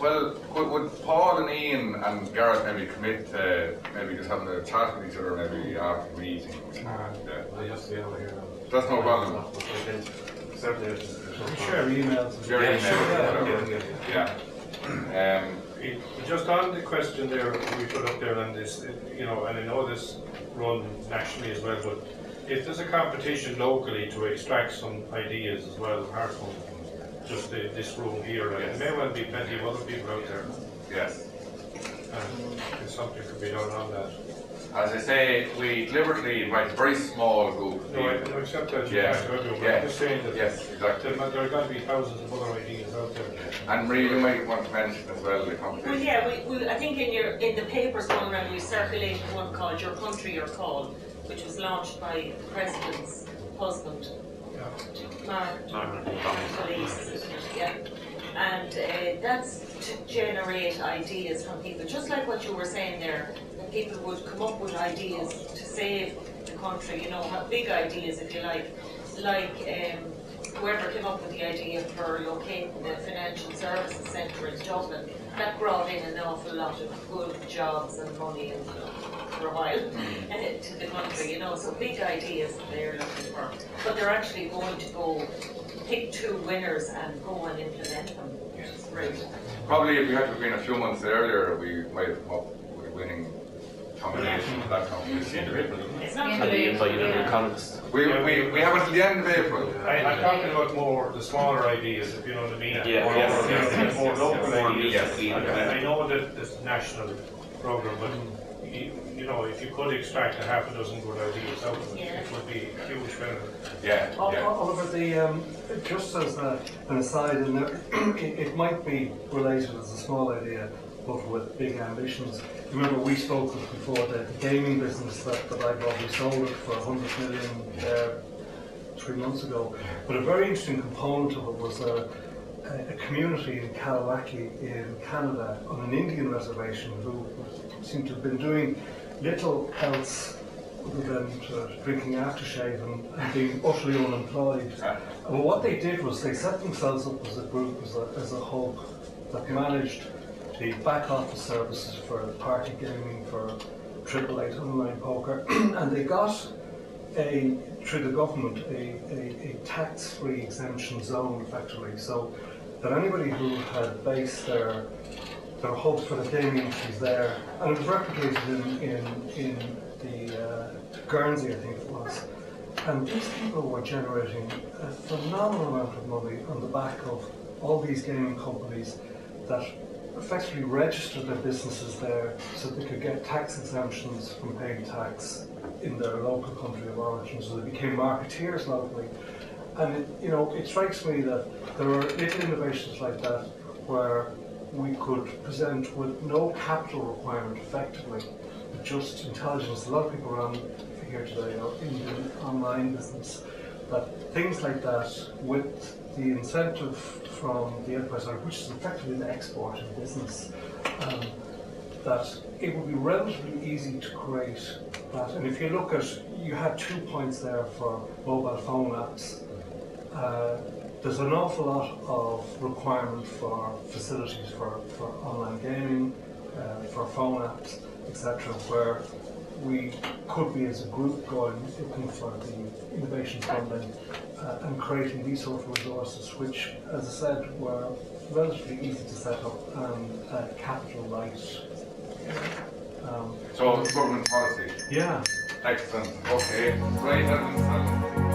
Well, would Paul and Ian and Gareth maybe commit to maybe just having a chat with each other maybe after the meeting? Well, just be over here. That's no problem. Certainly. Share emails. Share emails, yeah. Just on the question there we put up there on this, and I know this run nationally as well, but if there's a competition locally to extract some ideas as well, apart from just this room here, and there may well be plenty of other people out there. Yes. And if something could be done on that. As I say, we deliberately invite a very small group of No, I people. accept that you Yeah. have to everyone, but Yeah. I'm just saying that Yes, exactly. there are going to be thousands of other ideas out there. And Marie, you might want to mention as well the Well, competition. yeah, I think in the papers going around, we circulated one called "Your Country, Your Call," which was launched by the President's husband, Mark Laois, yeah. And that's to generate ideas from people, just like what you were saying there. That people would come up with ideas to save the country. Have big ideas, if you like. Whoever came up with the idea for locating the financial services centre in Dublin, that brought in an awful lot of good jobs and money for a while to the country, so big ideas that they're looking for. But they're actually going to go pick 2 winners and go and implement them. Yes. Right. Probably if we had been a few months earlier, we might have come up with a winning combination for that competition. It's not Can we invite an economist? We have until the end of April. I'm talking about more the smaller ideas, if you know what I mean. More local ideas. Yes. I know that this national programme, but if you could extract a half a dozen good ideas out of it, it would be a huge benefit. Yeah. Oliver, just as an aside, it might be related as a small idea, but with big ambitions. Remember, we spoke of before the gaming business that I bought. We sold it for 100 million 3 months ago. But a very interesting component of it was a community in Kalawaki in Canada on an Indian reservation who seemed to have been doing little else other than drinking aftershave and being utterly unemployed. But what they did was they set themselves up as a group, as a hub that managed the back office services for party gaming, for AAA online poker, and they got through the government a tax-free exemption zone effectively, so that anybody who had based their hopes for the gaming industries there, and it was replicated in the Guernsey, I think it was, and these people were generating a phenomenal amount of money on the back of all these gaming companies that effectively registered their businesses there so they could get tax exemptions from paying tax in their local country of origin, so they became marketeers locally. And it strikes me that there are little innovations like that where we could present with no capital requirement effectively, but just intelligence. A lot of people around here today are in the online business, but things like that with the incentive from the enterprise side, which is effectively an export in business, that it would be relatively easy to create that. And if you look at, you had 2 points there for mobile phone apps. There's an awful lot of requirement for facilities for online gaming, for phone apps, etc., where we could be as a group looking for the innovation funding and creating these sort of resources, which, as I said, were relatively easy to set up and capital light. So government policy. Yeah. Excellent. Okay. Great.